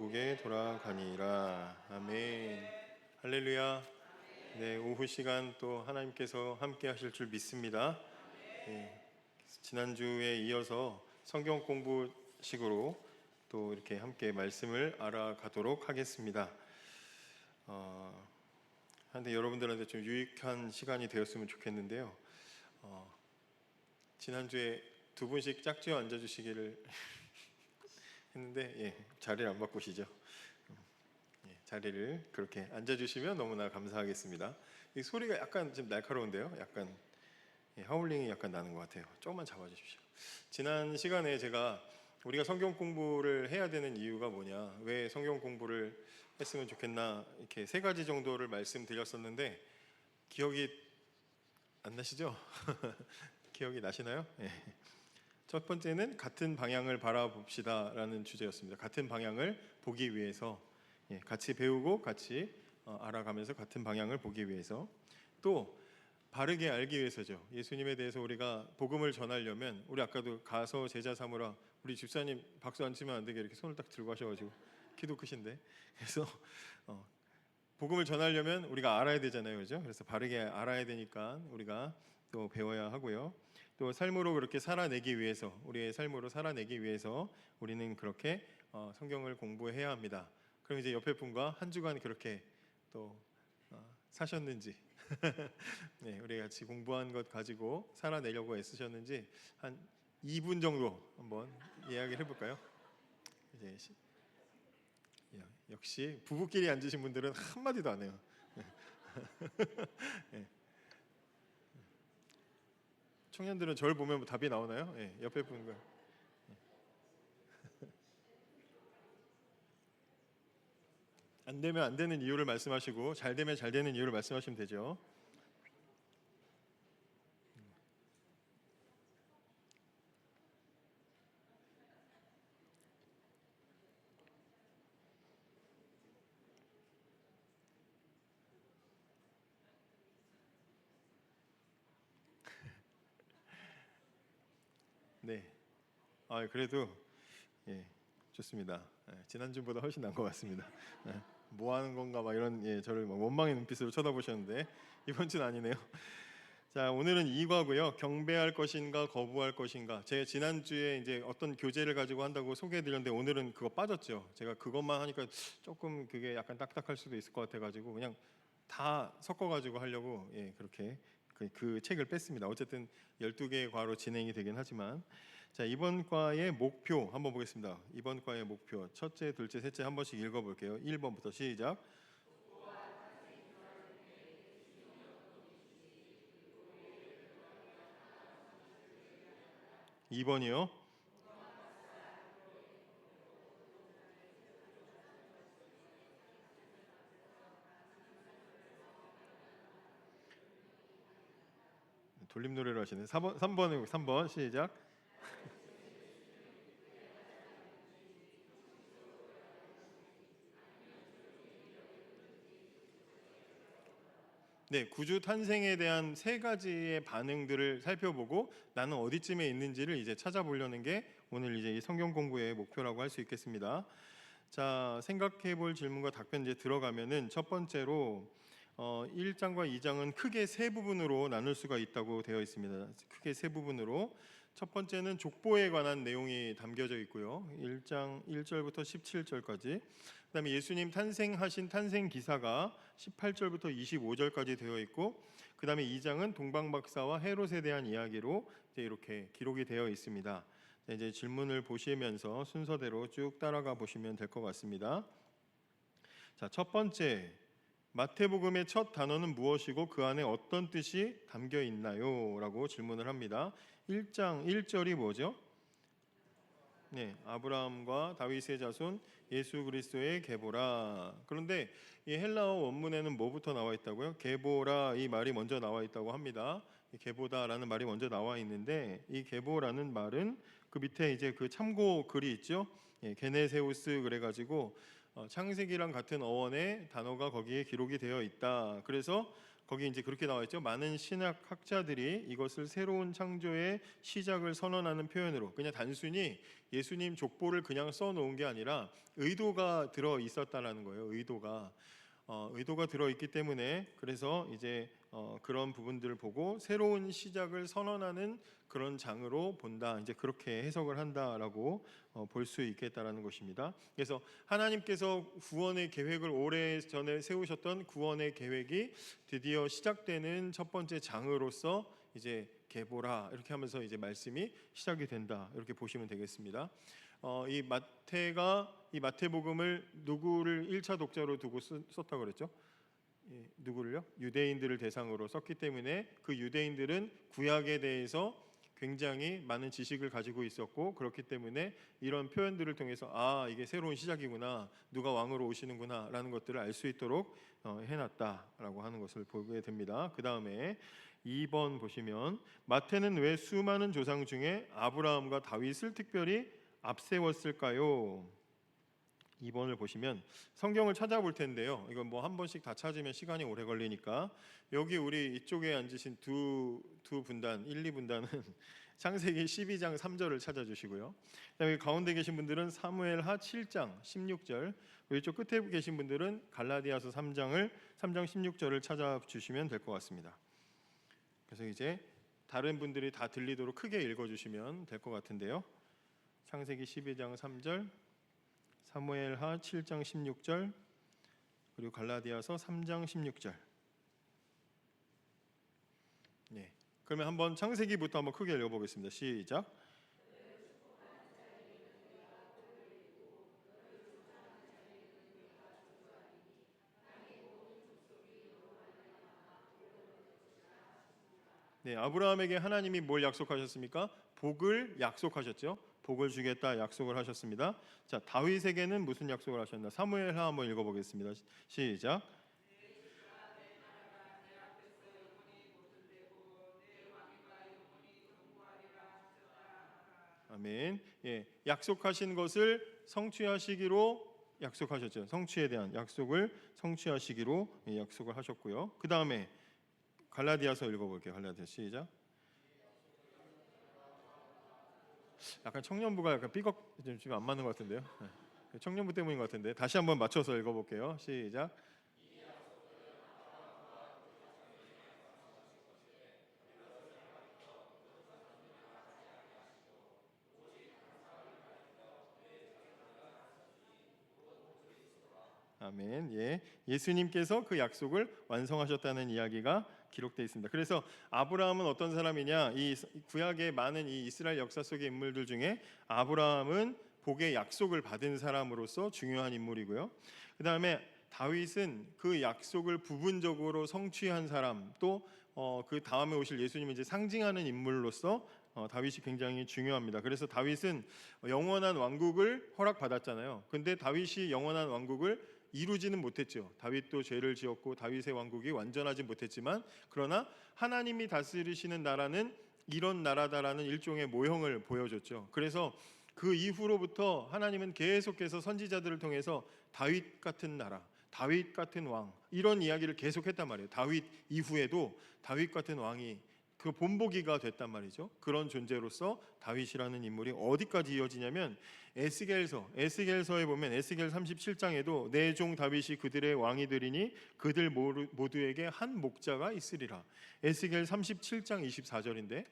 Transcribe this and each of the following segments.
천국에 돌아가니라. 아멘. 할렐루야. 네, 오후 시간 또 하나님께서 함께 하실 줄 믿습니다. 네, 지난주에 이어서 성경 공부식으로 또 이렇게 함께 말씀을 알아가도록 하겠습니다. 한데 여러분들한테 좀 유익한 시간이 되었으면 좋겠는데요. 지난주에 두 분씩 짝지어 앉아주시기를 했는데 자리를 안 바꾸시죠? 자리를 그렇게 앉아주시면 너무나 감사하겠습니다. 이 소리가 약간 좀 날카로운데요. 약간 하울링이 약간 나는 것 같아요. 조금만 잡아주십시오. 지난 시간에 제가 우리가 성경 공부를 해야 되는 이유가 뭐냐, 왜 성경 공부를 했으면 좋겠나, 이렇게 세 가지 정도를 말씀드렸었는데 기억이 안 나시죠? 기억이 나시나요? 첫 번째는 같은 방향을 바라봅시다 라는 주제였습니다. 같은 방향을 보기 위해서, 같이 배우고 같이 알아가면서 같은 방향을 보기 위해서, 또 바르게 알기 위해서죠. 예수님에 대해서 우리가 복음을 전하려면, 우리 아까도 가서 제자 삼으라, 우리 집사님 박수 안 치면 안 되게 이렇게 손을 딱 들고 하셔가지고, 키도 크신데, 그래서 복음을 전하려면 우리가 알아야 되잖아요, 그렇죠? 그래서 바르게 알아야 되니까 우리가 또 배워야 하고요. 또 삶으로 그렇게 살아내기 위해서, 우리의 삶으로 살아내기 위해서 우리는 그렇게 성경을 공부해야 합니다. 그럼 이제 옆에 분과 한 주간 그렇게 또 사셨는지 네, 우리 같이 공부한 것 가지고 살아내려고 애쓰셨는지 한 2분 정도 한번 이야기를 해볼까요? 이제 역시 부부끼리 앉으신 분들은 한마디도 안 해요. 네. 청년들은 저를 보면 답이 나오나요? 옆에 분과 안 되면 안 되는 이유를 말씀하시고, 잘 되면 잘 되는 이유를 말씀하시면 되죠. 네. 그래도 좋습니다. 지난주보다 훨씬 나은 것 같습니다. 뭐 하는 건가 막 이런 저를 원망의 눈빛으로 쳐다보셨는데 이번 주는 아니네요. 자, 오늘은 2과고요. 경배할 것인가 거부할 것인가. 제가 지난주에 이제 어떤 교재를 가지고 한다고 소개해드렸는데 오늘은 그거 빠졌죠. 제가 그것만 하니까 조금 그게 약간 딱딱할 수도 있을 것 같아가지고 그냥 다 섞어가지고 하려고 그렇게 그 책을 뺐습니다. 어쨌든 12개의 과로 진행이 되긴 하지만, 자, 이번 과의 목표 한번 보겠습니다. 이번 과의 목표 첫째, 둘째, 셋째 한 번씩 읽어볼게요. 1번부터 시작. 2번이요. 돌림 노래를 하시네. 3번 시작. 네, 구주 탄생에 대한 세 가지의 반응들을 살펴보고 나는 어디쯤에 있는지를 이제 찾아보려는 게 오늘 이제 이 성경 공부의 목표라고 할 수 있겠습니다. 자, 생각해 볼 질문과 답변 이제 들어가면은 첫 번째로 1장과 2장은 크게 세 부분으로 나눌 수가 있다고 되어 있습니다. 크게 세 부분으로. 첫 번째는 족보에 관한 내용이 담겨져 있고요. 1장 1절부터 17절까지. 그다음에 예수님 탄생하신 탄생 기사가 18절부터 25절까지 되어 있고, 그다음에 2장은 동방박사와 헤롯에 대한 이야기로 이제 이렇게 기록이 되어 있습니다. 이제 질문을 보시면서 순서대로 쭉 따라가 보시면 될 것 같습니다. 자, 첫 번째, 마태복음의 첫 단어는 무엇이고 그 안에 어떤 뜻이 담겨 있나요? 라고 질문을 합니다. 1장 1절이 뭐죠? 네, 아브라함과 다윗의 자손 예수 그리스도의 계보라. 그런데 이 헬라어 원문에는 뭐부터 나와 있다고요? 계보라, 이 말이 먼저 나와 있다고 합니다. 계보다라는 말이 먼저 나와 있는데, 이 계보라는 말은 그 밑에 이제 그 참고 글이 있죠. 게네세우스 그래가지고 창세기랑 같은 어원의 단어가 거기에 기록이 되어 있다. 그래서 거기 이제 그렇게 나와 있죠. 많은 신학학자들이 이것을 새로운 창조의 시작을 선언하는 표현으로, 그냥 단순히 예수님 족보를 그냥 써놓은 게 아니라 의도가 들어 있었다라는 거예요. 의도가 들어 있기 때문에, 그래서 이제 그런 부분들을 보고 새로운 시작을 선언하는 그런 장으로 본다, 이제 그렇게 해석을 한다라고 볼 수 있겠다라는 것입니다. 그래서 하나님께서 구원의 계획을 오래 전에 세우셨던 구원의 계획이 드디어 시작되는 첫 번째 장으로서 이제 계보라, 이렇게 하면서 이제 말씀이 시작이 된다, 이렇게 보시면 되겠습니다. 이 마태복음을 누구를 1차 독자로 두고 썼다고 그랬죠? 누구를요? 유대인들을 대상으로 썼기 때문에 그 유대인들은 구약에 대해서 굉장히 많은 지식을 가지고 있었고, 그렇기 때문에 이런 표현들을 통해서 이게 새로운 시작이구나, 누가 왕으로 오시는구나 라는 것들을 알 수 있도록 해놨다라고 하는 것을 보게 됩니다. 그 다음에 2번 보시면, 마태는 왜 수많은 조상 중에 아브라함과 다윗을 특별히 앞세웠을까요? 2번을 보시면 성경을 찾아볼 텐데요. 이건 뭐 한 번씩 다 찾으면 시간이 오래 걸리니까 여기 우리 이쪽에 앉으신 두 분단, 1, 2분단은 창세기 12장 3절을 찾아주시고요. 그다음에 가운데 계신 분들은 사무엘하 7장 16절, 이쪽 끝에 계신 분들은 갈라디아서 3장 16절을 찾아주시면 될 것 같습니다. 그래서 이제 다른 분들이 다 들리도록 크게 읽어주시면 될 것 같은데요. 창세기 12장 3절, 사무엘하 7장 16절, 그리고 갈라디아서 3장 16절. 네. 그러면 한번 창세기부터 한번 크게 읽어보겠습니다. 시작. 네, 아브라함에게 하나님이 뭘 약속하셨습니까? 복을 약속하셨죠. 복을 주겠다 약속을 하셨습니다. 자, 다윗에게는 무슨 약속을 하셨나? 사무엘하 한번 읽어보겠습니다. 시작. 아멘. 예, 약속하신 것을 성취하시기로 약속하셨죠. 성취에 대한 약속을 성취하시기로 약속을 하셨고요. 그 다음에 갈라디아서 읽어볼게요. 갈라디아 시작. 약간 청년부가 약간 삐걱 지금 안 맞는 것 같은데요. 네. 청년부 때문인 것 같은데 다시 한번 맞춰서 읽어볼게요. 시작. 아멘. 예, 예수님께서 그 약속을 완성하셨다는 이야기가 기록되어 있습니다. 그래서 아브라함은 어떤 사람이냐? 이 구약의 많은 이 이스라엘 역사 속의 인물들 중에 아브라함은 복의 약속을 받은 사람으로서 중요한 인물이고요. 그 다음에 다윗은 그 약속을 부분적으로 성취한 사람, 또 그 다음에 오실 예수님을 이제 상징하는 인물로서 다윗이 굉장히 중요합니다. 그래서 다윗은 영원한 왕국을 허락받았잖아요. 근데 다윗이 영원한 왕국을 이루지는 못했죠. 다윗도 죄를 지었고 다윗의 왕국이 완전하지 못했지만, 그러나 하나님이 다스리시는 나라는 이런 나라다라는 일종의 모형을 보여줬죠. 그래서 그 이후로부터 하나님은 계속해서 선지자들을 통해서 다윗 같은 나라, 다윗 같은 왕, 이런 이야기를 계속했단 말이에요. 다윗 이후에도 다윗 같은 왕이 그 본보기가 됐단 말이죠. 그런 존재로서 다윗이라는 인물이 어디까지 이어지냐면 에스겔서에 보면 에스겔 37장에도 내 종 다윗이 그들의 왕이 되리니 그들 모두에게 한 목자가 있으리라. 에스겔 37장 24절인데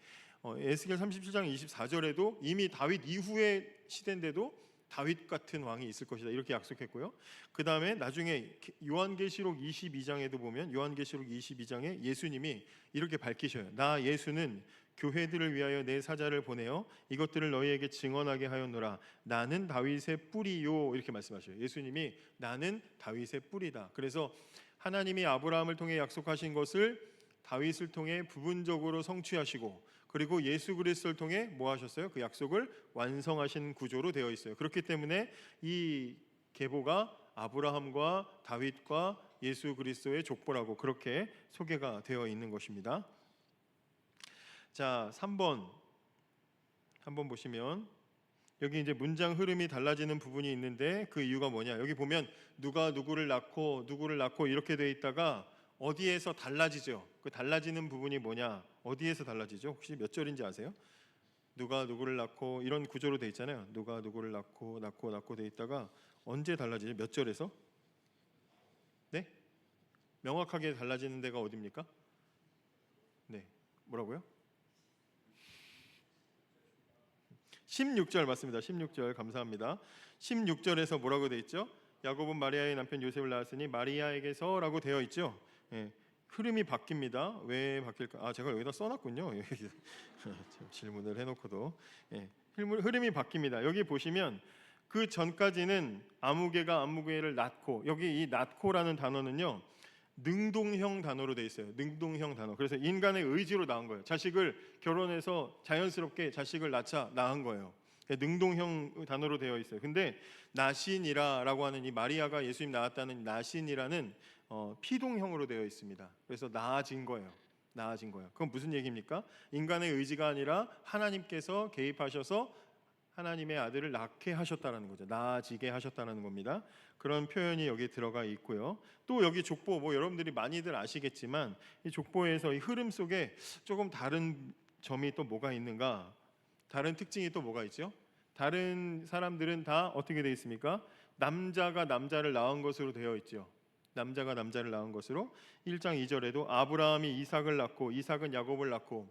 에스겔 37장 24절에도 이미 다윗 이후의 시대인데도 다윗 같은 왕이 있을 것이다, 이렇게 약속했고요. 그 다음에 나중에 요한계시록 22장에도 보면 요한계시록 22장에 예수님이 이렇게 밝히셔요. 나 예수는 교회들을 위하여 내 사자를 보내어 이것들을 너희에게 증언하게 하였노라. 나는 다윗의 뿌리요, 이렇게 말씀하셔요. 예수님이 나는 다윗의 뿌리다. 그래서 하나님이 아브라함을 통해 약속하신 것을 다윗을 통해 부분적으로 성취하시고, 그리고 예수 그리스도를 통해 뭐 하셨어요? 그 약속을 완성하신 구조로 되어 있어요. 그렇기 때문에 이 계보가 아브라함과 다윗과 예수 그리스도의 족보라고 그렇게 소개가 되어 있는 것입니다. 자, 3번 한번 보시면 여기 이제 문장 흐름이 달라지는 부분이 있는데 그 이유가 뭐냐? 여기 보면 누가 누구를 낳고 이렇게 돼 있다가 어디에서 달라지죠? 그 달라지는 부분이 뭐냐? 어디에서 달라지죠? 혹시 몇 절인지 아세요? 누가 누구를 낳고 이런 구조로 돼 있잖아요. 누가 누구를 낳고 돼 있다가 언제 달라지죠? 몇 절에서? 네? 명확하게 달라지는 데가 어디입니까? 네. 뭐라고요? 16절 맞습니다. 16절 감사합니다. 16절에서 뭐라고 돼 있죠? 야곱은 마리아의 남편 요셉을 낳았으니 마리아에게서라고 되어 있죠. 예, 흐름이 바뀝니다. 왜 바뀔까? 제가 여기다 써놨군요. 질문을 해놓고도 흐름이 바뀝니다. 여기 보시면 그 전까지는 아무개가 아무개를 낳고, 여기 이 낳고라는 단어는요 능동형 단어로 돼 있어요. 능동형 단어. 그래서 인간의 의지로 낳은 거예요. 자식을 결혼해서 자연스럽게 자식을 낳은 거예요. 능동형 단어로 되어 있어요. 근데 나신이라라고 하는 이 마리아가 예수님 낳았다는 나신이라는 피동형으로 되어 있습니다. 그래서 나아진 거예요. 나아진 거예요. 그건 무슨 얘기입니까? 인간의 의지가 아니라 하나님께서 개입하셔서 하나님의 아들을 낳게 하셨다는 거죠. 나아지게 하셨다는 겁니다. 그런 표현이 여기 들어가 있고요. 또 여기 족보, 여러분들이 많이들 아시겠지만 이 족보에서 이 흐름 속에 조금 다른 점이 또 뭐가 있는가? 다른 특징이 또 뭐가 있죠? 다른 사람들은 다 어떻게 되어 있습니까? 남자가 남자를 낳은 것으로 되어 있죠. 남자가 남자를 낳은 것으로 1장 2절에도 아브라함이 이삭을 낳고 이삭은 야곱을 낳고,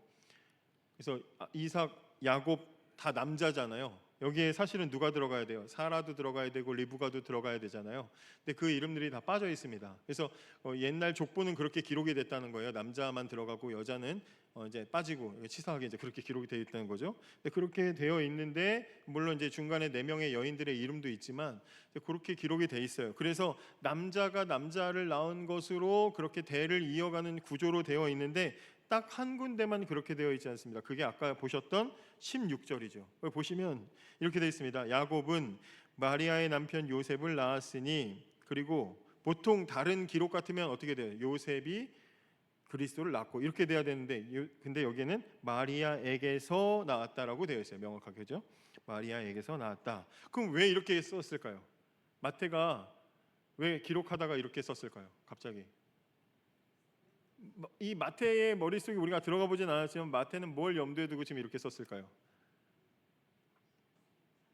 그래서 이삭, 야곱 다 남자잖아요. 여기에 사실은 누가 들어가야 돼요? 사라도 들어가야 되고 리브가도 들어가야 되잖아요. 근데 그 이름들이 다 빠져 있습니다. 그래서 옛날 족보는 그렇게 기록이 됐다는 거예요. 남자만 들어가고 여자는 이제 빠지고 치사하게 이제 그렇게 기록이 되어 있다는 거죠. 근데 그렇게 되어 있는데 물론 이제 중간에 4명의 여인들의 이름도 있지만 그렇게 기록이 돼 있어요. 그래서 남자가 남자를 낳은 것으로 그렇게 대를 이어가는 구조로 되어 있는데 딱 한 군데만 그렇게 되어 있지 않습니다. 그게 아까 보셨던 16절이죠. 보시면 이렇게 되어 있습니다. 야곱은 마리아의 남편 요셉을 낳았으니, 그리고 보통 다른 기록 같으면 어떻게 돼요? 요셉이 그리스도를 낳고 이렇게 돼야 되는데, 근데 여기는 마리아에게서 낳았다라고 되어 있어요. 명확하게, 그죠? 마리아에게서 낳았다. 그럼 왜 이렇게 썼을까요? 마태가 왜 기록하다가 이렇게 썼을까요? 갑자기 이 마태의 머릿속에 우리가 들어가 보진 않았지만 마태는 뭘 염두에 두고 지금 이렇게 썼을까요?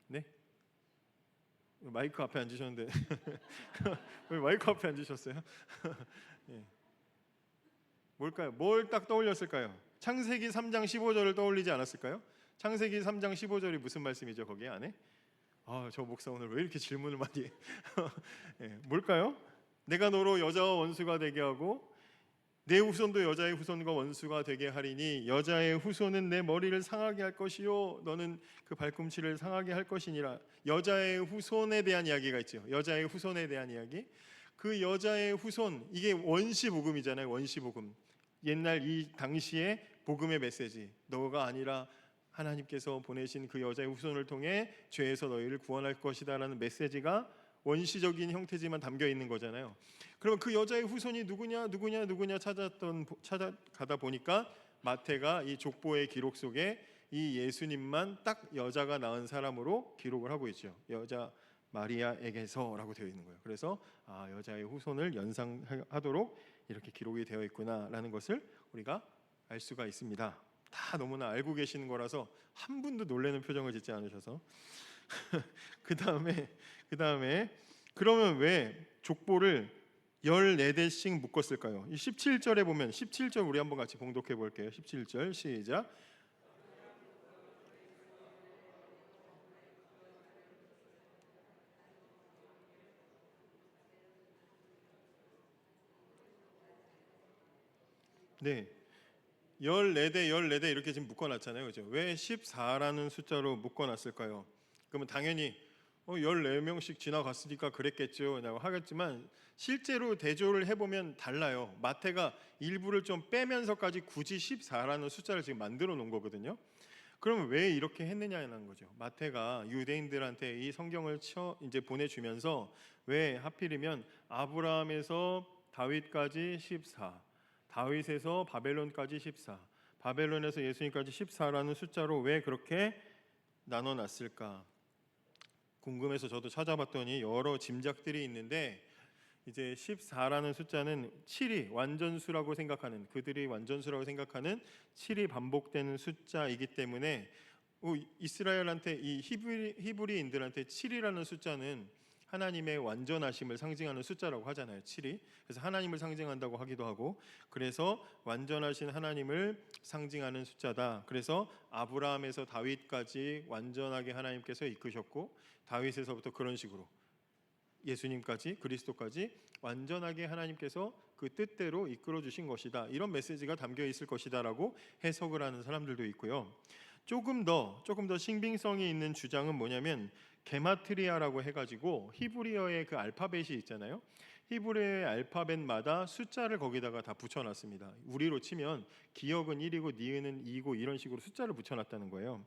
네? 마이크 앞에 앉으셨는데 왜 마이크 앞에 앉으셨어요? 예. 뭘까요? 뭘 딱 떠올렸을까요? 창세기 3장 15절을 떠올리지 않았을까요? 창세기 3장 15절이 무슨 말씀이죠? 거기 안에? 저 목사 오늘 왜 이렇게 질문을 많이 해? 예, 뭘까요? 내가 너로 여자와 원수가 되게 하고 내 후손도 여자의 후손과 원수가 되게 하리니 여자의 후손은 내 머리를 상하게 할 것이요 너는 그 발꿈치를 상하게 할 것이니라. 여자의 후손에 대한 이야기가 있죠. 여자의 후손에 대한 이야기. 그 여자의 후손, 이게 원시복음이잖아요. 원시복음. 옛날 이 당시의 복음의 메시지. 너가 아니라 하나님께서 보내신 그 여자의 후손을 통해 죄에서 너희를 구원할 것이다라는 메시지가 원시적인 형태지만 담겨 있는 거잖아요. 그러면 그 여자의 후손이 누구냐 찾아가다 보니까 마태가 이 족보의 기록 속에 이 예수님만 딱 여자가 낳은 사람으로 기록을 하고 있죠. 여자 마리아에게서라고 되어 있는 거예요. 그래서 여자의 후손을 연상하도록 이렇게 기록이 되어 있구나라는 것을 우리가 알 수가 있습니다. 다 너무나 알고 계시는 거라서 한 분도 놀라는 표정을 짓지 않으셔서 그 다음에 그러면 왜 족보를 14대씩 묶었을까요? 이 17절에 보면 17절 우리 한번 같이 봉독해 볼게요. 17절 시작. 네. 14대 이렇게 지금 묶어놨잖아요. 그죠? 왜 14라는 숫자로 묶어놨을까요? 그러면 당연히 14명씩 지나갔으니까 그랬겠죠 라고 하겠지만 실제로 대조를 해보면 달라요. 마태가 일부를 좀 빼면서까지 굳이 14라는 숫자를 지금 만들어 놓은 거거든요. 그러면 왜 이렇게 했느냐는 거죠. 마태가 유대인들한테 이 성경을 이제 보내주면서 왜 하필이면 아브라함에서 다윗까지 14, 다윗에서 바벨론까지 14, 바벨론에서 예수님까지 14라는 숫자로 왜 그렇게 나눠놨을까 궁금해서 저도 찾아봤더니 여러 짐작들이 있는데 이제 14라는 숫자는 7이 완전수라고 생각하는, 그들이 완전수라고 생각하는 7이 반복되는 숫자이기 때문에 이스라엘한테, 이 히브리인들한테 7이라는 숫자는 하나님의 완전하심을 상징하는 숫자라고 하잖아요. 7이. 그래서 하나님을 상징한다고 하기도 하고, 그래서 완전하신 하나님을 상징하는 숫자다. 그래서 아브라함에서 다윗까지 완전하게 하나님께서 이끄셨고, 다윗에서부터 그런 식으로 예수님까지, 그리스도까지 완전하게 하나님께서 그 뜻대로 이끌어 주신 것이다, 이런 메시지가 담겨 있을 것이다라고 해석을 하는 사람들도 있고요. 조금 더 신빙성이 있는 주장은 뭐냐면, 게마트리아라고 해가지고 히브리어의 그 알파벳이 있잖아요. 히브리어의 알파벳마다 숫자를 거기다가 다 붙여놨습니다. 우리로 치면 기억은 1이고 니은은 2고 이런 식으로 숫자를 붙여놨다는 거예요.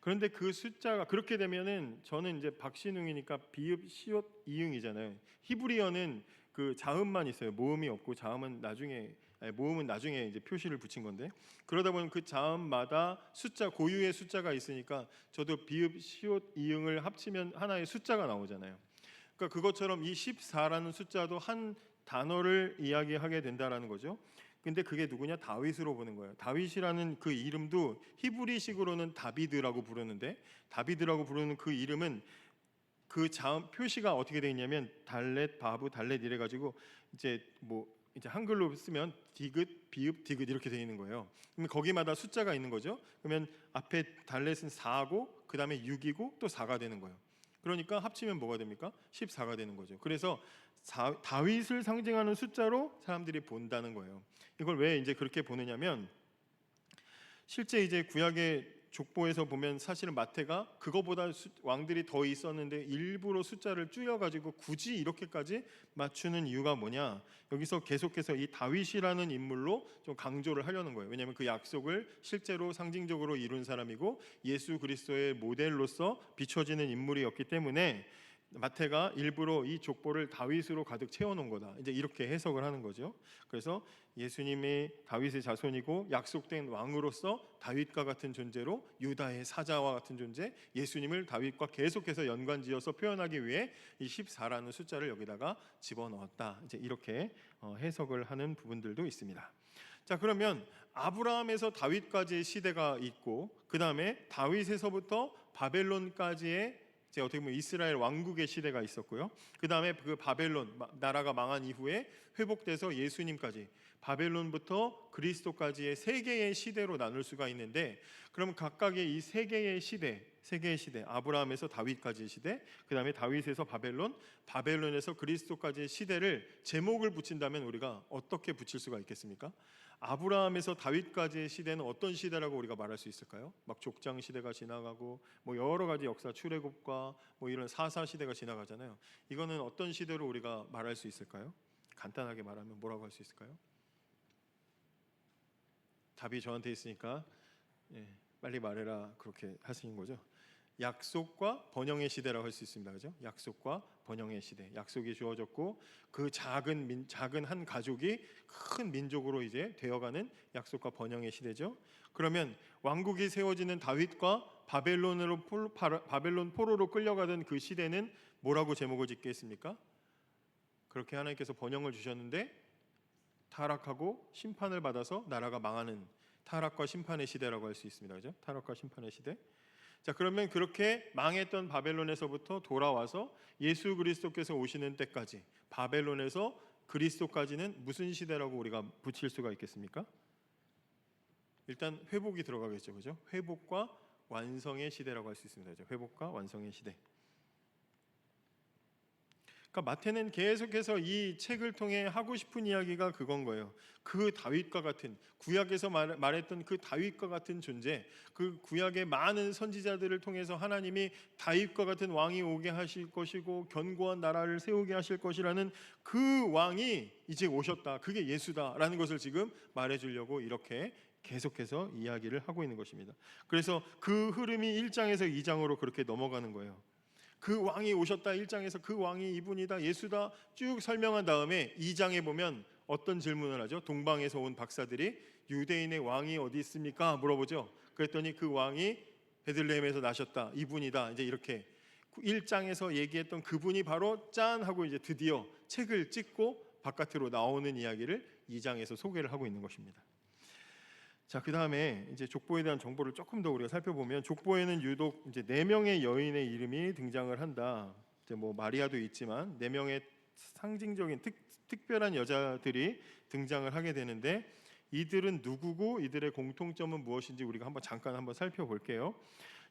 그런데 그 숫자가 그렇게 되면은, 저는 이제 박신웅이니까 비읍 시옷 이응이잖아요. 히브리어는 그 자음만 있어요. 모음이 없고, 자음은 나중에, 모음은 나중에 이제 표시를 붙인 건데, 그러다 보면 그 자음마다 숫자, 고유의 숫자가 있으니까 저도 비읍 시옷 이응을 합치면 하나의 숫자가 나오잖아요. 그러니까 그것처럼 이 14라는 숫자도 한 단어를 이야기하게 된다라는 거죠. 근데 그게 누구냐? 다윗으로 보는 거예요. 다윗이라는 그 이름도 히브리식으로는 다비드라고 부르는데, 다비드라고 부르는 그 이름은 그 자음 표시가 어떻게 되어 있냐면 달렛, 바브, 달렛 이래 가지고 이제 이제 한글로 쓰면 디귿, 비읍, 디귿 이렇게 되어 있는 거예요. 그러면 거기마다 숫자가 있는 거죠. 그러면 앞에 달렛은 4고 그다음에 6이고 또 4가 되는 거예요. 그러니까 합치면 뭐가 됩니까? 14가 되는 거죠. 그래서 다윗을 상징하는 숫자로 사람들이 본다는 거예요. 이걸 왜 이제 그렇게 보느냐면, 실제 이제 구약의 족보에서 보면 사실은 마태가 그거보다 왕들이 더 있었는데 일부러 숫자를 줄여가지고 굳이 이렇게까지 맞추는 이유가 뭐냐, 여기서 계속해서 이 다윗이라는 인물로 좀 강조를 하려는 거예요. 왜냐하면 그 약속을 실제로 상징적으로 이룬 사람이고 예수 그리스도의 모델로서 비춰지는 인물이었기 때문에 마태가 일부러 이 족보를 다윗으로 가득 채워놓은 거다, 이제 이렇게 해석을 하는 거죠. 그래서 예수님이 다윗의 자손이고 약속된 왕으로서 다윗과 같은 존재로, 유다의 사자와 같은 존재, 예수님을 다윗과 계속해서 연관지어서 표현하기 위해 이 14라는 숫자를 여기다가 집어넣었다, 이제 이렇게 해석을 하는 부분들도 있습니다. 자, 그러면 아브라함에서 다윗까지의 시대가 있고, 그 다음에 다윗에서부터 바벨론까지의 어떻게 보면 이스라엘 왕국의 시대가 있었고요. 그 다음에 그 바벨론 나라가 망한 이후에 회복돼서 예수님까지, 바벨론부터 그리스도까지의 세 개의 시대로 나눌 수가 있는데, 그럼 각각의 이 세 개의 시대, 아브라함에서 다윗까지의 시대, 그 다음에 다윗에서 바벨론, 바벨론에서 그리스도까지의 시대를 제목을 붙인다면 우리가 어떻게 붙일 수가 있겠습니까? 아브라함에서 다윗까지의 시대는 어떤 시대라고 우리가 말할 수 있을까요? 막 족장 시대가 지나가고 여러 가지 역사, 출애굽과 이런 사사 시대가 지나가잖아요. 이거는 어떤 시대로 우리가 말할 수 있을까요? 간단하게 말하면 뭐라고 할 수 있을까요? 답이 저한테 있으니까 빨리 말해라, 그렇게 하시는 거죠. 약속과 번영의 시대라고 할 수 있습니다. 그죠? 약속과 번영의 시대. 약속이 주어졌고 그 작은 한 가족이 큰 민족으로 이제 되어가는 약속과 번영의 시대죠. 그러면 왕국이 세워지는 다윗과 바벨론 포로로 끌려가던 그 시대는 뭐라고 제목을 짓겠습니까? 그렇게 하나님께서 번영을 주셨는데 타락하고 심판을 받아서 나라가 망하는 타락과 심판의 시대라고 할 수 있습니다. 그죠? 타락과 심판의 시대. 자, 그러면 그렇게 망했던 바벨론에서부터 돌아와서 예수 그리스도께서 오시는 때까지, 바벨론에서 그리스도까지는 무슨 시대라고 우리가 붙일 수가 있겠습니까? 일단 회복이 들어가겠죠. 그죠? 회복과 완성의 시대라고 할 수 있습니다. 그죠? 회복과 완성의 시대. 그러니까 마태는 계속해서 이 책을 통해 하고 싶은 이야기가 그건 거예요. 그 다윗과 같은, 구약에서 말했던 그 다윗과 같은 존재, 그 구약의 많은 선지자들을 통해서 하나님이 다윗과 같은 왕이 오게 하실 것이고 견고한 나라를 세우게 하실 것이라는 그 왕이 이제 오셨다, 그게 예수다라는 것을 지금 말해주려고 이렇게 계속해서 이야기를 하고 있는 것입니다. 그래서 그 흐름이 1장에서 2장으로 그렇게 넘어가는 거예요. 그 왕이 오셨다, 1장에서 그 왕이 이분이다, 예수다 쭉 설명한 다음에 2장에 보면 어떤 질문을 하죠? 동방에서 온 박사들이 유대인의 왕이 어디 있습니까? 물어보죠. 그랬더니 그 왕이 베들레헴에서 나셨다, 이분이다, 이제 이렇게 1장에서 얘기했던 그분이 바로 짠 하고 이제 드디어 책을 찍고 바깥으로 나오는 이야기를 2장에서 소개를 하고 있는 것입니다. 자, 그다음에 이제 족보에 대한 정보를 조금 더 우리가 살펴보면 족보에는 유독 이제 4명의 여인의 이름이 등장을 한다. 이제 뭐 마리아도 있지만 4명의 상징적인 특별한 여자들이 등장을 하게 되는데 이들은 누구고 이들의 공통점은 무엇인지 우리가 잠깐 한번 살펴볼게요.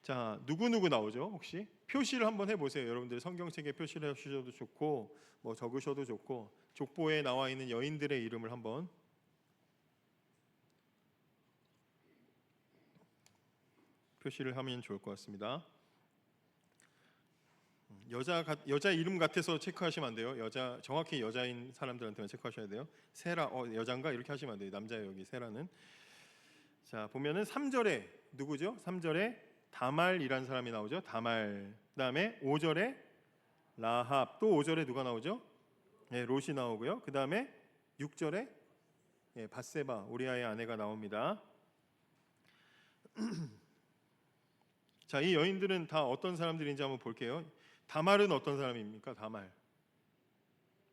자, 누구 나오죠? 혹시 표시를 한번 해보세요. 여러분들 성경책에 표시를 해주셔도 좋고 뭐 적으셔도 좋고 족보에 나와 있는 여인들의 이름을 한번 표시를 하면 좋을 것 같습니다. 여자 이름 같아서 체크하시면 안 돼요. 정확히 여자인 사람들한테만 체크하셔야 돼요. 세라 여잔가 이렇게 하시면 안 돼요. 남자예요. 여기 세라는. 자, 보면은 3절에 누구죠? 3절에 다말이라는 사람이 나오죠. 다말. 그다음에 5절에 라합. 또 5절에 누가 나오죠? 네, 롯이 나오고요. 그다음에 6절에 밧세바 우리아의 아내가 나옵니다. 자, 이 여인들은 다 어떤 사람들인지 한번 볼게요. 다말은 어떤 사람입니까?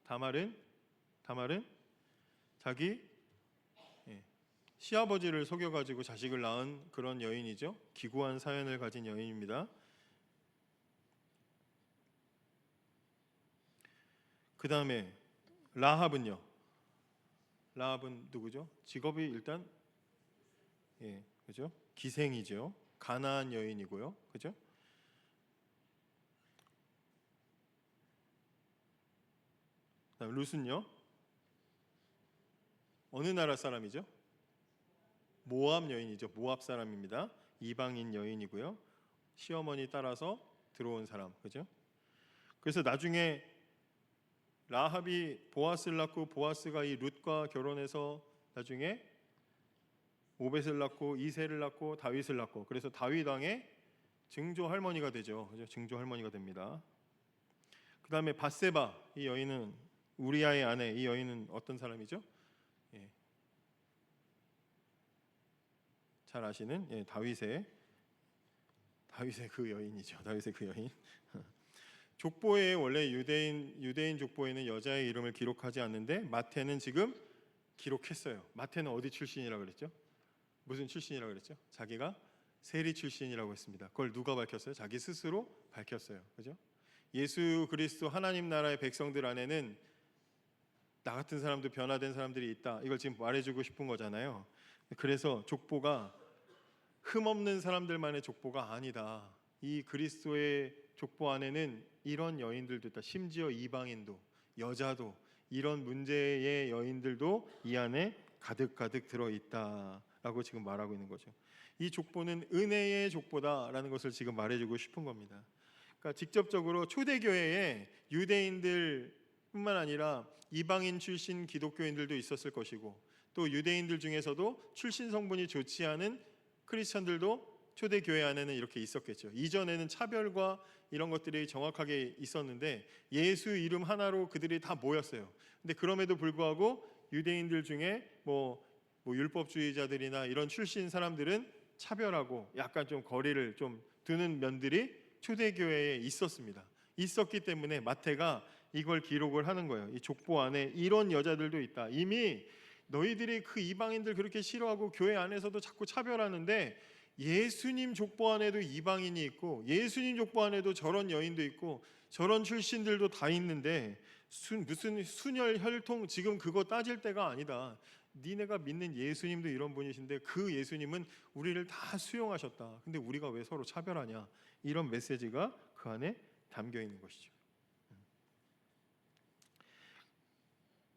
다말은 자기 시아버지를 속여가지고 자식을 낳은 그런 여인이죠. 기구한 사연을 가진 여인입니다. 그 다음에 라합은요. 라합은 누구죠? 직업이 일단 그죠? 기생이죠. 가나안 여인이고요. 그죠? 그다음 룻은요. 어느 나라 사람이죠? 모압 여인이죠. 모압 사람입니다. 이방인 여인이고요. 시어머니 따라서 들어온 사람. 그죠? 그래서 나중에 라합이 보아스를 낳고 보아스가 이 룻과 결혼해서 나중에 오벳을 낳고 이새를 낳고 다윗을 낳고 그래서 다윗 왕의 증조 할머니가 되죠. 그죠? 증조 할머니가 됩니다. 그다음에 밧세바 이 여인은 우리아의 아내. 이 여인은 어떤 사람이죠? 잘 아시는 다윗의 그 여인이죠. 다윗의 그 여인. 족보에 원래 유대인 족보에는 여자의 이름을 기록하지 않는데 마태는 지금 기록했어요. 마태는 어디 출신이라고 그랬죠? 무슨 출신이라고 그랬죠? 자기가 세리 출신이라고 했습니다. 그걸 누가 밝혔어요? 자기 스스로 밝혔어요. 그죠? 예수 그리스도 하나님 나라의 백성들 안에는 나 같은 사람도 변화된 사람들이 있다. 이걸 지금 말해주고 싶은 거잖아요. 그래서 족보가 흠없는 사람들만의 족보가 아니다. 이 그리스도의 족보 안에는 이런 여인들도 있다. 심지어 이방인도 여자도 이런 문제의 여인들도 이 안에 가득 들어있다라고 지금 말하고 있는 거죠. 이 족보는 은혜의 족보다라는 것을 지금 말해주고 싶은 겁니다. 그러니까 직접적으로 초대교회에 유대인들뿐만 아니라 이방인 출신 기독교인들도 있었을 것이고 또 유대인들 중에서도 출신 성분이 좋지 않은 크리스천들도 초대교회 안에는 이렇게 있었겠죠. 이전에는 차별과 이런 것들이 정확하게 있었는데 예수 이름 하나로 그들이 다 모였어요. 근데 그럼에도 불구하고 유대인들 중에 뭐 율법주의자들이나 이런 출신 사람들은 차별하고 약간 좀 거리를 좀 두는 면들이 초대교회에 있었습니다. 있었기 때문에 마태가 이걸 기록을 하는 거예요. 이 족보 안에 이런 여자들도 있다. 이미 너희들이 그 이방인들 그렇게 싫어하고 교회 안에서도 자꾸 차별하는데 예수님 족보 안에도 이방인이 있고 예수님 족보 안에도 저런 여인도 있고 저런 출신들도 다 있는데 무슨 순혈 혈통 지금 그거 따질 때가 아니다. 니네가 믿는 예수님도 이런 분이신데 그 예수님은 우리를 다 수용하셨다. 근데 우리가 왜 서로 차별하냐? 이런 메시지가 그 안에 담겨 있는 것이죠.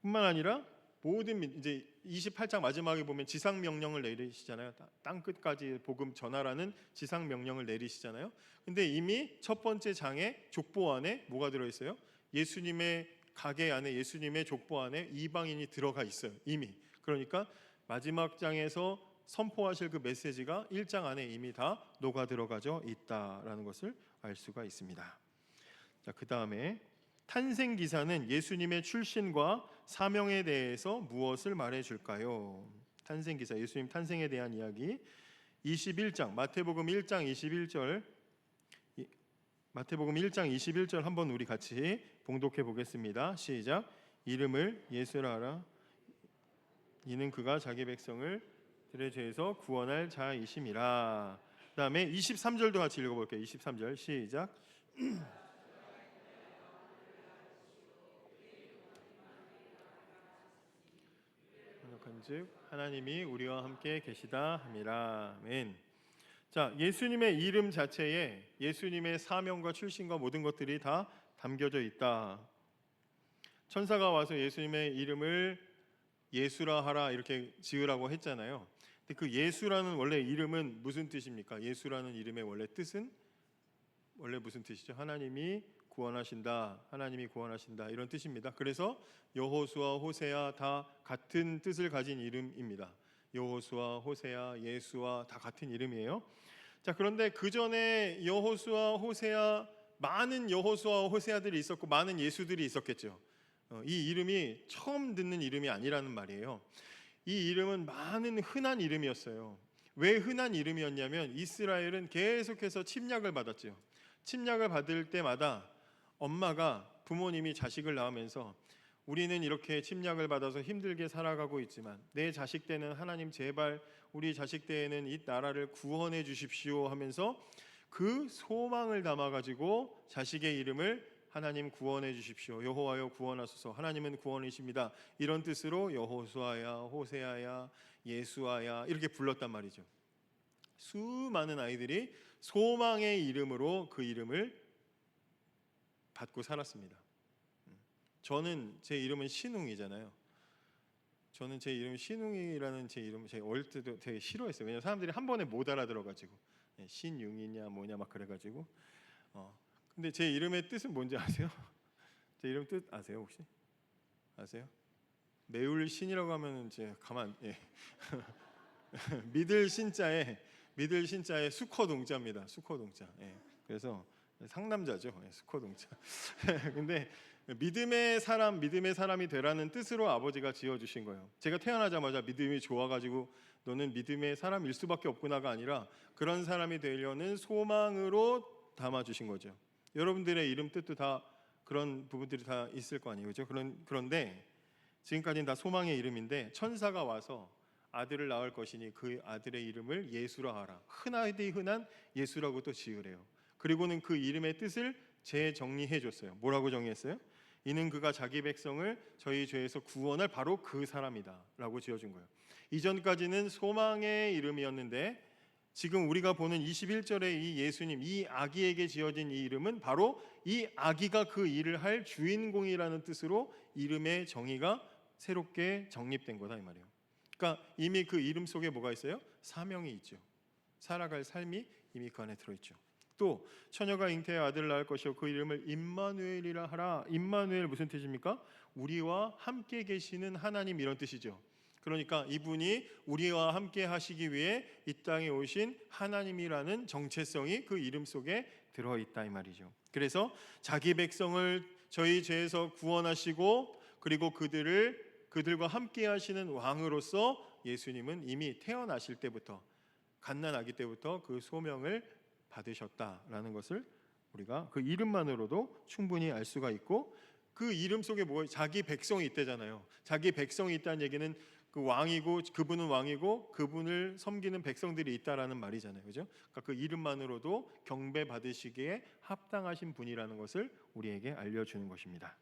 뿐만 아니라 모든 이제 28장 마지막에 보면 지상 명령을 내리시잖아요. 땅 끝까지 복음 전하라는 지상 명령을 내리시잖아요. 근데 이미 첫 번째 장에 족보 안에 뭐가 들어 있어요? 예수님의 가게 안에 예수님의 족보 안에 이방인이 들어가 있어요. 이미. 그러니까 마지막 장에서 선포하실 그 메시지가 1장 안에 이미 다 녹아 들어가져 있다라는 것을 알 수가 있습니다. 자, 그다음에 탄생 기사는 예수님의 출신과 사명에 대해서 무엇을 말해 줄까요? 탄생 기사, 예수님 탄생에 대한 이야기. 21장 마태복음 1장 21절 마태복음 1장 21절 한번 우리 같이 봉독해 보겠습니다. 시작. 이름을 예수라 하라. 이는 그가 자기 백성을 들의 죄에서 구원할 자이심이라. 그 다음에 23절도 같이 읽어볼게요. 23절 시작. 즉 하나님이 우리와 함께 계시다 함이라. 아멘. 자, 예수님의 이름 자체에 예수님의 사명과 출신과 모든 것들이 다 담겨져 있다. 천사가 와서 예수님의 이름을 예수라 하라 이렇게 지으라고 했잖아요. 근데 그 예수라는 원래 이름은 무슨 뜻입니까? 예수라는 이름의 원래 뜻은 원래 무슨 뜻이죠? 하나님이 구원하신다, 하나님이 구원하신다 이런 뜻입니다. 그래서 여호수아, 호세아 다 같은 뜻을 가진 이름입니다. 여호수아, 호세아, 예수아 다 같은 이름이에요. 자, 그런데 그 전에 여호수아, 호세아 많은 여호수아, 호세아들이 있었고 많은 예수들이 있었겠죠. 이 이름이 처음 듣는 이름이 아니라는 말이에요. 이 이름은 많은 흔한 이름이었어요. 왜 흔한 이름이었냐면 이스라엘은 계속해서 침략을 받았죠. 침략을 받을 때마다 엄마가 부모님이 자식을 낳으면서 우리는 이렇게 침략을 받아서 힘들게 살아가고 있지만 내 자식 때는 하나님 제발 우리 자식 때에는 이 나라를 구원해 주십시오 하면서 그 소망을 담아가지고 자식의 이름을 하나님 구원해 주십시오. 여호와여 구원하소서. 하나님은 구원이십니다. 이런 뜻으로 여호수아야, 호세아야, 예수아야 이렇게 불렀단 말이죠. 수많은 아이들이 소망의 이름으로 그 이름을 받고 살았습니다. 저는 제 이름은 신웅이잖아요. 저는 제 이름 신웅이라는 제 이름 제가 어릴 때도 되게 싫어했어요. 왜냐면 사람들이 한 번에 못 알아들어가지고 신웅이냐 뭐냐 막 그래가지고. 근데 제 이름의 뜻은 뭔지 아세요? 제 이름 뜻 아세요 혹시? 아세요? 매울 신이라고 하면 이제 가만 믿을 신자에 수커 동자입니다. 수커 동자. 그래서 상남자죠. 수커 동자. 근데 믿음의 사람이 되라는 뜻으로 아버지가 지어주신 거예요. 제가 태어나자마자 믿음이 좋아가지고 너는 믿음의 사람일 수밖에 없구나가 아니라 그런 사람이 되려는 소망으로 담아주신 거죠. 여러분들의 이름 뜻도 다 그런 부분들이 다 있을 거 아니에요, 그렇죠? 그런데 지금까지는 다 소망의 이름인데 천사가 와서 아들을 낳을 것이니 그 아들의 이름을 예수라 하라. 흔한 예수라고 또 지으래요. 그리고는 그 이름의 뜻을 재정리해 줬어요. 뭐라고 정의했어요? 이는 그가 자기 백성을 저희 죄에서 구원할 바로 그 사람이다라고 지어준 거예요. 이전까지는 소망의 이름이었는데 지금 우리가 보는 21절의 이 예수님, 이 아기에게 지어진 이 이름은 바로 이 아기가 그 일을 할 주인공이라는 뜻으로 이름의 정의가 새롭게 정립된 거다 이 말이에요. 그러니까 이미 그 이름 속에 뭐가 있어요? 사명이 있죠. 살아갈 삶이 이미 그 안에 들어있죠. 또 처녀가 잉태의 아들을 낳을 것이요 그 이름을 임마누엘이라 하라. 임마누엘 무슨 뜻입니까? 우리와 함께 계시는 하나님 이런 뜻이죠. 그러니까 이분이 우리와 함께 하시기 위해 이 땅에 오신 하나님이라는 정체성이 그 이름 속에 들어있다 이 말이죠. 그래서 자기 백성을 저희 죄에서 구원하시고 그리고 그들과 함께 하시는 왕으로서 예수님은 이미 태어나실 때부터 갓난아기 때부터 그 소명을 받으셨다라는 것을 우리가 그 이름만으로도 충분히 알 수가 있고 그 이름 속에 뭐 자기 백성이 있대잖아요. 자기 백성이 있다는 얘기는 그 왕이고 그분은 왕이고 그분을 섬기는 백성들이 있다라는 말이잖아요. 그죠? 그러니까 그 이름만으로도 경배 받으시기에 합당하신 분이라는 것을 우리에게 알려주는 것입니다.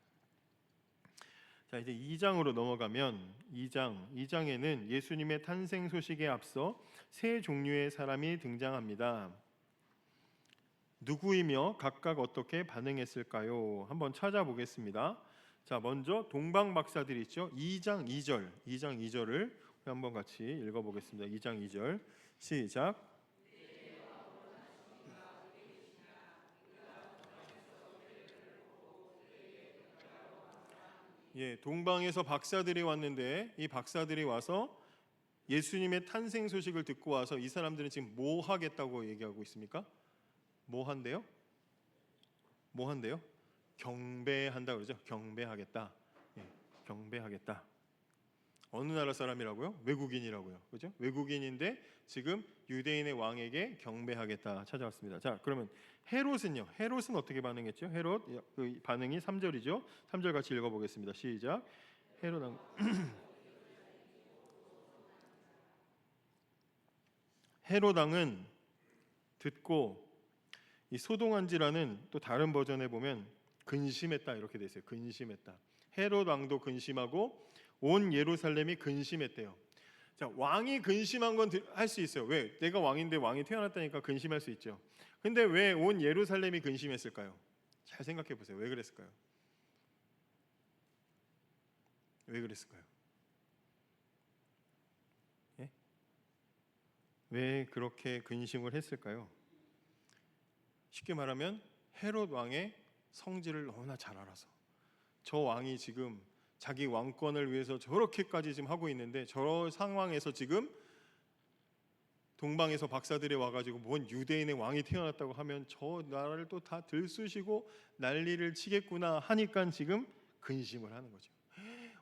자, 이제 2장으로 넘어가면 2장에는 예수님의 탄생 소식에 앞서 세 종류의 사람이 등장합니다. 누구이며 각각 어떻게 반응했을까요? 한번 찾아보겠습니다. 자, 먼저 동방 박사들이 있죠. 2장 2절을 한번 같이 읽어보겠습니다. 2장 2절 시작. 동방에서 박사들이 왔는데 이 박사들이 와서 예수님의 탄생 소식을 듣고 와서 이 사람들은 지금 뭐 하겠다고 얘기하고 있습니까? 뭐 한대요? 경배한다 그러죠. 경배하겠다. 경배하겠다. 어느 나라 사람이라고요? 외국인이라고요. 그죠? 외국인인데 지금 유대인의 왕에게 경배하겠다 찾아왔습니다. 자, 그러면 헤롯은요? 헤롯은 어떻게 반응했죠? 헤롯 그 반응이 3절이죠. 3절 같이 읽어 보겠습니다. 시작. 헤롯 왕 헤롯 왕은 듣고 이 소동한지라는 또 다른 버전에 보면 근심했다 이렇게 돼 있어요. 근심했다. 헤롯 왕도 근심하고 온 예루살렘이 근심했대요. 자, 왕이 근심한 건 할 수 있어요. 왜? 내가 왕인데 왕이 태어났다니까 근심할 수 있죠. 근데 왜 온 예루살렘이 근심했을까요? 잘 생각해 보세요. 왜 그랬을까요? 왜 그랬을까요? 예? 왜 그렇게 근심을 했을까요? 쉽게 말하면 헤롯 왕의 성질을 너무나 잘 알아서 저 왕이 지금 자기 왕권을 위해서 저렇게까지 지금 하고 있는데 저 상황에서 지금 동방에서 박사들이 와가지고 뭔 유대인의 왕이 태어났다고 하면 저 나라를 또 다 들쑤시고 난리를 치겠구나 하니까 지금 근심을 하는 거죠.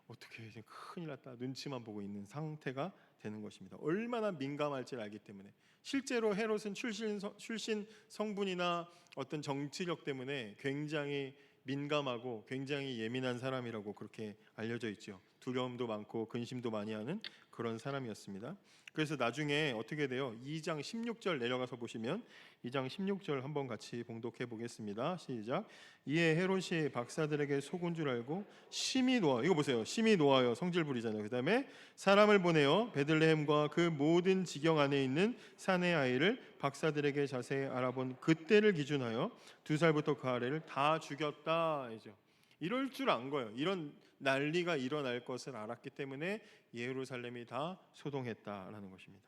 어떻게 지금 큰일 났다 눈치만 보고 있는 상태가 되는 것입니다. 얼마나 민감할지를 알기 때문에 실제로 헤롯은 출신 성분이나 어떤 정치력 때문에 굉장히 민감하고 굉장히 예민한 사람이라고 그렇게 알려져 있죠. 두려움도 많고 근심도 많이 하는 그런 사람이었습니다. 그래서 나중에 어떻게 돼요? 2장 16절 내려가서 보시면 2장 16절 한번 같이 봉독해 보겠습니다. 시작. 이에 헤롯이 박사들에게 속은 줄 알고 심히 놓아, 이거 보세요. 심히 놓아요. 성질 부리잖아요. 그다음에 사람을 보내어 베들레헴과 그 모든 지경 안에 있는 사내 아이를 박사들에게 자세히 알아본 그때를 기준하여 2살부터 그 아래를 다 죽였다. 이죠. 이럴 줄 안 거예요. 이런 난리가 일어날 것을 알았기 때문에 예루살렘이 다 소동했다라는 것입니다.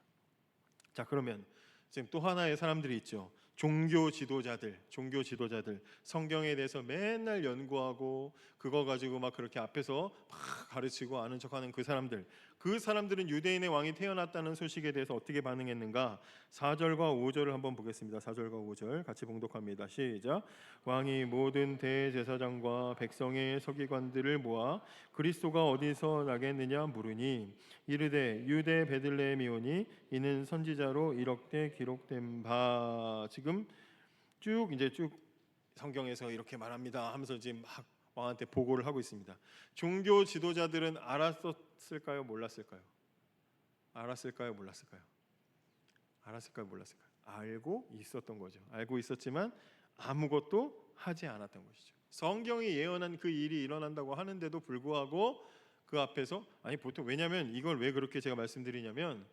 자, 그러면 지금 또 하나의 사람들이 있죠. 종교 지도자들 성경에 대해서 맨날 연구하고 그거 가지고 막 그렇게 앞에서 막 가르치고 아는 척하는 그 사람들은 유대인의 왕이 태어났다는 소식에 대해서 어떻게 반응했는가? 4절과 5절을 한번 보겠습니다. 4절과 5절 같이 봉독합니다. 시작. 왕이 모든 대제사장과 백성의 서기관들을 모아 그리스도가 어디서 나겠느냐 물으니 이르되 유대 베들레헴이오니 이는 선지자로 이렇게 기록된 바. 지금 쭉 성경에서 이렇게 말합니다 하면서 지금 막 왕한테 보고를 하고 있습니다. 종교 지도자들은 알았을까요? 몰랐을까요? 알았을까요? 몰랐을까요? 알았을까요? 몰랐을까요? 알고 있었던 거죠. 알고 있었지만 아무것도 하지 않았던 것이죠. 성경이 예언한 그 일이 일어난다고 하는데도 불구하고 그 앞에서 보통 왜냐하면 이걸 왜 그렇게 제가 말씀드리냐면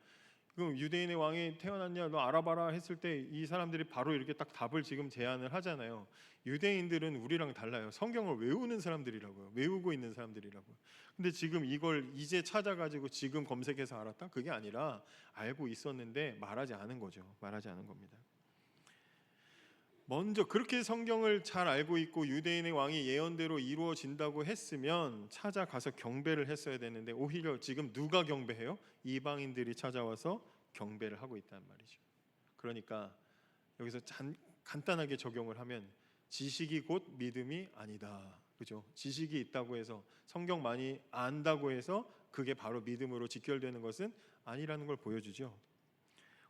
그 유대인의 왕이 태어났냐 너 알아봐라 했을 때 이 사람들이 바로 이렇게 딱 답을 지금 제안을 하잖아요. 유대인들은 우리랑 달라요. 성경을 외우는 사람들이라고요. 외우고 있는 사람들이라고요. 근데 지금 이걸 이제 찾아가지고 지금 검색해서 알았다? 그게 아니라 알고 있었는데 말하지 않은 거죠. 말하지 않은 겁니다. 먼저 그렇게 성경을 잘 알고 있고 유대인의 왕이 예언대로 이루어진다고 했으면 찾아가서 경배를 했어야 되는데 오히려 지금 누가 경배해요? 이방인들이 찾아와서 경배를 하고 있단 말이죠. 그러니까 여기서 간단하게 적용을 하면 지식이 곧 믿음이 아니다. 그죠? 지식이 있다고 해서 성경 많이 안다고 해서 그게 바로 믿음으로 직결되는 것은 아니라는 걸 보여주죠.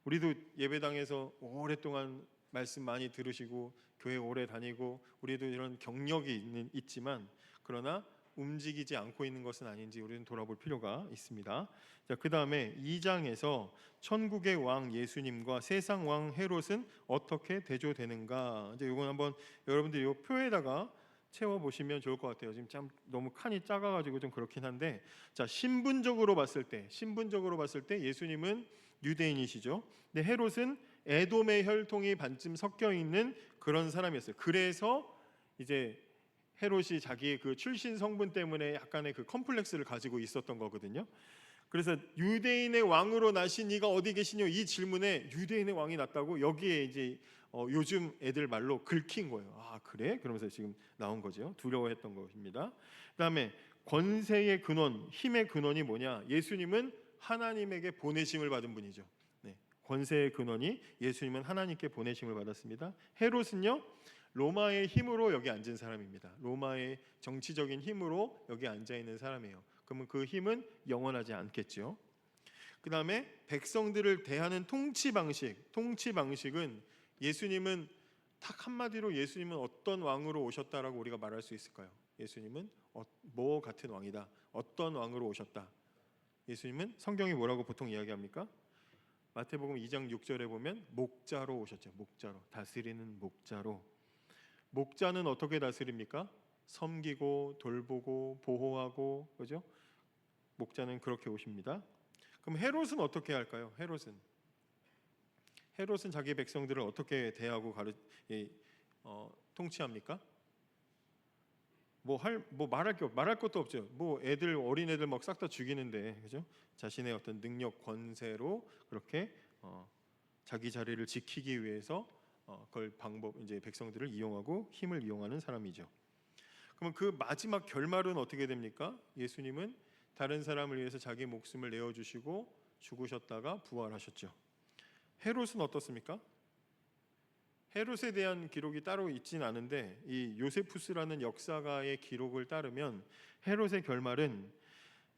우리도 예배당에서 오랫동안 말씀 많이 들으시고 교회 오래 다니고 우리도 이런 경력이 있지만 그러나 움직이지 않고 있는 것은 아닌지 우리는 돌아볼 필요가 있습니다. 자, 그다음에 2장에서 천국의 왕 예수님과 세상 왕 헤롯은 어떻게 대조되는가? 이제 이건 한번 여러분들이 이 표에다가 채워 보시면 좋을 것 같아요. 지금 참 너무 칸이 작아가지고 좀 그렇긴 한데, 자 신분적으로 봤을 때 예수님은 유대인이시죠. 근데 헤롯은 에돔의 혈통이 반쯤 섞여 있는 그런 사람이었어요. 그래서 이제 헤롯이 자기의 그 출신 성분 때문에 약간의 그 컴플렉스를 가지고 있었던 거거든요. 그래서 유대인의 왕으로 나신 이가 어디 계시뇨? 이 질문에 유대인의 왕이 났다고 여기에 이제 요즘 애들 말로 긁힌 거예요. 아 그래? 그러면서 지금 나온 거죠. 두려워했던 것입니다. 그다음에 권세의 근원, 힘의 근원이 뭐냐? 예수님은 하나님에게 보내심을 받은 분이죠. 네. 권세의 근원이 예수님은 하나님께 보내심을 받았습니다. 헤롯은요 로마의 힘으로 여기 앉은 사람입니다. 로마의 정치적인 힘으로 여기 앉아 있는 사람이에요. 그러면 그 힘은 영원하지 않겠죠. 그 다음에 백성들을 대하는 통치 방식은 예수님은 딱 한마디로 예수님은 어떤 왕으로 오셨다라고 우리가 말할 수 있을까요? 예수님은 뭐 같은 왕이다. 어떤 왕으로 오셨다. 예수님은 성경이 뭐라고 보통 이야기합니까? 마태복음 2장 6절에 보면 목자로 오셨죠. 목자로, 다스리는 목자로. 목자는 어떻게 다스립니까? 섬기고 돌보고 보호하고, 그죠? 목자는 그렇게 오십니다. 그럼 헤롯은 어떻게 할까요? 헤롯은 자기 백성들을 어떻게 대하고 통치합니까? 말할 것도 없죠. 어린 애들 막 싹 다 죽이는데, 그죠? 자신의 어떤 능력, 권세로 그렇게 자기 자리를 지키기 위해서 그걸 이제 백성들을 이용하고 힘을 이용하는 사람이죠. 그러면 그 마지막 결말은 어떻게 됩니까? 예수님은 다른 사람을 위해서 자기 목숨을 내어 주시고 죽으셨다가 부활하셨죠. 헤롯은 어떻습니까? 헤롯에 대한 기록이 따로 있진 않은데 이 요세푸스라는 역사가의 기록을 따르면 헤롯의 결말은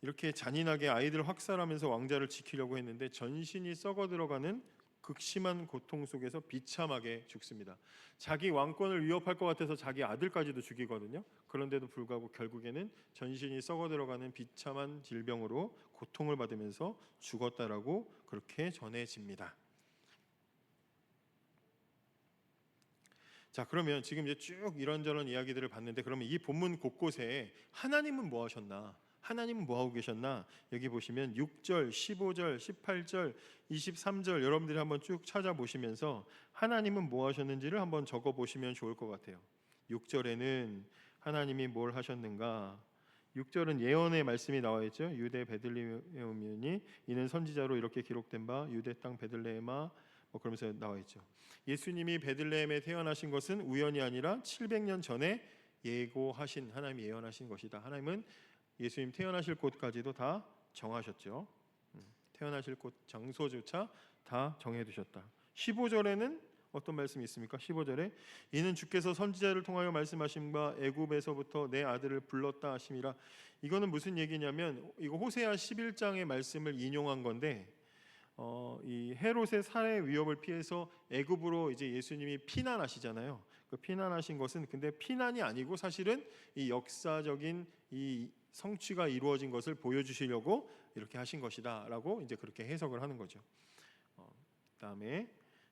이렇게 잔인하게 아이들 학살하면서 왕자를 지키려고 했는데 전신이 썩어 들어가는 극심한 고통 속에서 비참하게 죽습니다. 자기 왕권을 위협할 것 같아서 자기 아들까지도 죽이거든요. 그런데도 불구하고 결국에는 전신이 썩어 들어가는 비참한 질병으로 고통을 받으면서 죽었다라고 그렇게 전해집니다. 자, 그러면 지금 이제 쭉 이런저런 이야기들을 봤는데 그러면 이 본문 곳곳에 하나님은 뭐 하셨나? 하나님은 뭐 하고 계셨나? 여기 보시면 6절, 15절, 18절, 23절 여러분들이 한번 쭉 찾아보시면서 하나님은 뭐 하셨는지를 한번 적어 보시면 좋을 것 같아요. 6절에는 하나님이 뭘 하셨는가? 6절은 예언의 말씀이 나와 있죠. 유대 베들레헴이니 이는 선지자로 이렇게 기록된 바 유대 땅 베들레헴아 그러면서 나와 있죠. 예수님이 베들레헴에 태어나신 것은 우연이 아니라 700년 전에 하나님이 예언하신 것이다. 하나님은 예수님 태어나실 곳까지도 다 정하셨죠. 태어나실 곳 장소조차 다 정해두셨다. 15절에는 어떤 말씀이 있습니까? 15절에 이는 주께서 선지자를 통하여 말씀하신 바 애굽에서부터 내 아들을 불렀다 하심이라. 이거는 무슨 얘기냐면 이거 호세아 11장의 말씀을 인용한 건데 이 헤롯의 살해 위협을 피해서 애굽으로 이제 예수님이 피난하시잖아요. 그 피난하신 것은 근데 피난이 아니고 사실은 이 역사적인 이 성취가 이루어진 것을 보여주시려고 이렇게 하신 것이다라고 이제 그렇게 해석을 하는 거죠. 그다음에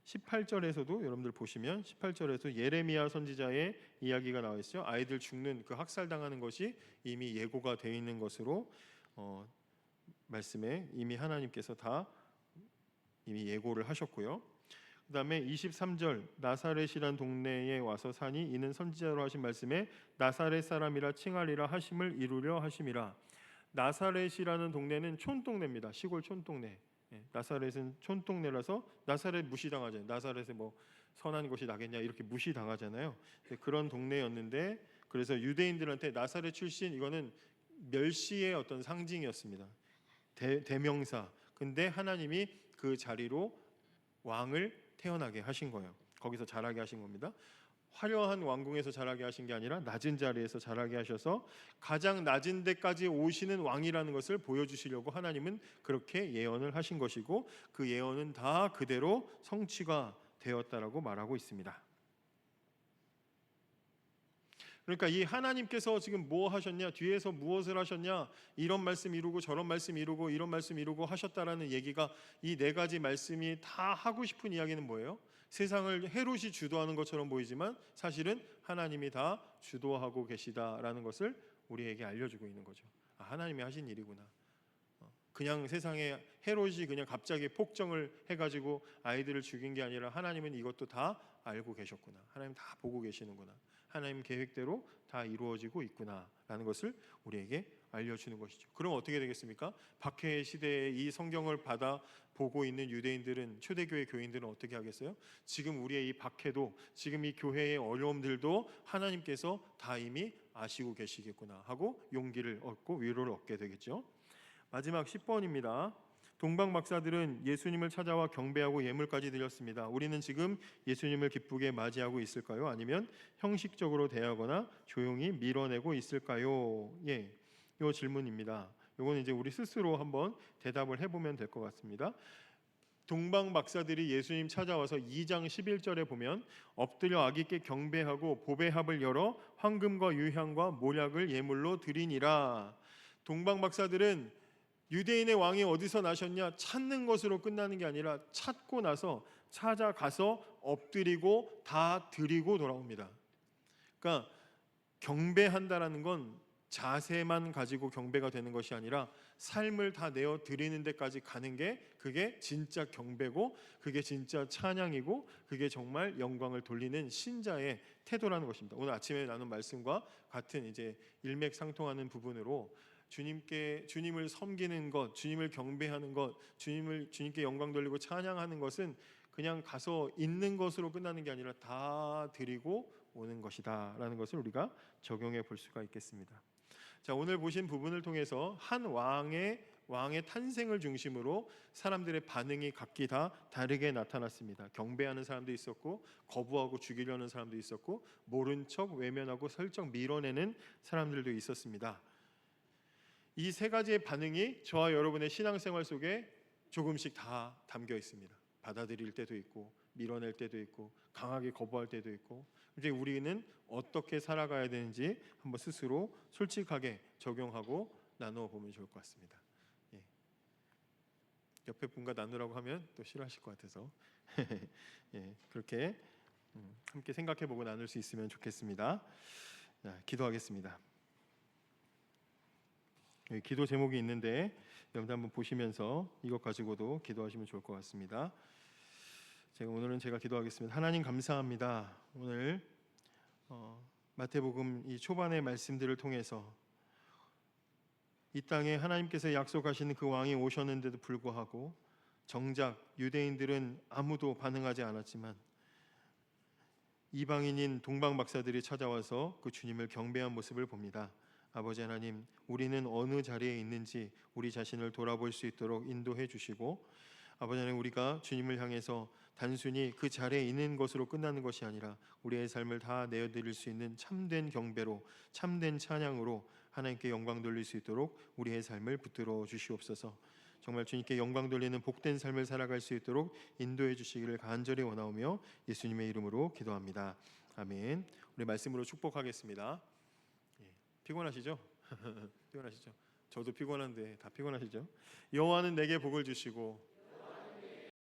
18절에서도 여러분들 보시면 18절에서 예레미야 선지자의 이야기가 나와 있어요. 아이들 죽는 그 학살당하는 것이 이미 예고가 되어 있는 것으로 말씀에 이미 하나님께서 다 이미 예고를 하셨고요. 그 다음에 23절 나사렛이란 동네에 와서 사니 이는 선지자로 하신 말씀에 나사렛 사람이라 칭하리라 하심을 이루려 하심이라. 나사렛이라는 동네는 촌동네입니다. 시골 촌동네. 나사렛은 촌동네라서 나사렛 무시당하잖아요. 나사렛에 뭐 선한 것이 나겠냐 이렇게 무시당하잖아요. 그런 동네였는데 그래서 유대인들한테 나사렛 출신 이거는 멸시의 어떤 상징이었습니다. 대명사. 근데 하나님이 그 자리로 왕을 태어나게 하신 거예요. 거기서 자라게 하신 겁니다. 화려한 왕궁에서 자라게 하신 게 아니라 낮은 자리에서 자라게 하셔서 가장 낮은 데까지 오시는 왕이라는 것을 보여주시려고 하나님은 그렇게 예언을 하신 것이고 그 예언은 다 그대로 성취가 되었다라고 말하고 있습니다. 그러니까 이 하나님께서 지금 뭐 하셨냐, 뒤에서 무엇을 하셨냐, 이런 말씀 이루고 저런 말씀 이루고 이런 말씀 이루고 하셨다라는 얘기가 이 네 가지 말씀이 다 하고 싶은 이야기는 뭐예요? 세상을 헤롯이 주도하는 것처럼 보이지만 사실은 하나님이 다 주도하고 계시다라는 것을 우리에게 알려주고 있는 거죠. 하나님이 하신 일이구나. 그냥 세상에 헤롯이 그냥 갑자기 폭정을 해가지고 아이들을 죽인 게 아니라 하나님은 이것도 다 알고 계셨구나. 하나님 다 보고 계시는구나. 하나님 계획대로 다 이루어지고 있구나라는 것을 우리에게 알려주는 것이죠. 그럼 어떻게 되겠습니까? 박해 시대에 이 성경을 받아 보고 있는 유대인들은 초대교회 교인들은 어떻게 하겠어요? 지금 우리의 이 박해도 지금 이 교회의 어려움들도 하나님께서 다 이미 아시고 계시겠구나 하고 용기를 얻고 위로를 얻게 되겠죠. 마지막 10번입니다. 동방 박사들은 예수님을 찾아와 경배하고 예물까지 드렸습니다. 우리는 지금 예수님을 기쁘게 맞이하고 있을까요? 아니면 형식적으로 대하거나 조용히 밀어내고 있을까요? 예, 이 질문입니다. 이건 이제 우리 스스로 한번 대답을 해보면 될 것 같습니다. 동방 박사들이 예수님 찾아와서 2장 11절에 보면 엎드려 아기께 경배하고 보배합을 열어 황금과 유향과 모략을 예물로 드리니라. 동방 박사들은 유대인의 왕이 어디서 나셨냐 찾는 것으로 끝나는 게 아니라 찾고 나서 찾아가서 엎드리고 다 드리고 돌아옵니다. 그러니까 경배한다라는 건 자세만 가지고 경배가 되는 것이 아니라 삶을 다 내어 드리는 데까지 가는 게 그게 진짜 경배고 그게 진짜 찬양이고 그게 정말 영광을 돌리는 신자의 태도라는 것입니다. 오늘 아침에 나눈 말씀과 같은 이제 일맥상통하는 부분으로 주님을 섬기는 것, 주님을 경배하는 것, 주님께 영광 돌리고 찬양하는 것은 그냥 가서 있는 것으로 끝나는 게 아니라 다 드리고 오는 것이다라는 것을 우리가 적용해 볼 수가 있겠습니다. 자, 오늘 보신 부분을 통해서 한 왕의 탄생을 중심으로 사람들의 반응이 각기 다 다르게 나타났습니다. 경배하는 사람도 있었고 거부하고 죽이려는 사람도 있었고 모른 척 외면하고 슬쩍 밀어내는 사람들도 있었습니다. 이 세 가지의 반응이 저와 여러분의 신앙생활 속에 조금씩 다 담겨 있습니다. 받아들일 때도 있고 밀어낼 때도 있고 강하게 거부할 때도 있고 이제 우리는 어떻게 살아가야 되는지 한번 스스로 솔직하게 적용하고 나누어 보면 좋을 것 같습니다. 예. 옆에 분과 나누라고 하면 또 싫어하실 것 같아서 예, 그렇게 함께 생각해보고 나눌 수 있으면 좋겠습니다. 자, 기도하겠습니다. 기도 제목이 있는데 여러분들 한번 보시면서 이것 가지고도 기도하시면 좋을 것 같습니다. 오늘은 제가 기도하겠습니다. 하나님 감사합니다. 오늘 마태복음 이 초반의 말씀들을 통해서 이 땅에 하나님께서 약속하시는 그 왕이 오셨는데도 불구하고 정작 유대인들은 아무도 반응하지 않았지만 이방인인 동방 박사들이 찾아와서 그 주님을 경배한 모습을 봅니다. 아버지 하나님, 우리는 어느 자리에 있는지 우리 자신을 돌아볼 수 있도록 인도해 주시고 아버지 하나님, 우리가 주님을 향해서 단순히 그 자리에 있는 것으로 끝나는 것이 아니라 우리의 삶을 다 내어드릴 수 있는 참된 경배로 참된 찬양으로 하나님께 영광 돌릴 수 있도록 우리의 삶을 붙들어 주시옵소서. 정말 주님께 영광 돌리는 복된 삶을 살아갈 수 있도록 인도해 주시기를 간절히 원하오며 예수님의 이름으로 기도합니다. 아멘. 우리 말씀으로 축복하겠습니다. 피곤하시죠? 피곤하시죠? 저도 피곤한데 다 피곤하시죠? 여호와는 내게 복을 주시고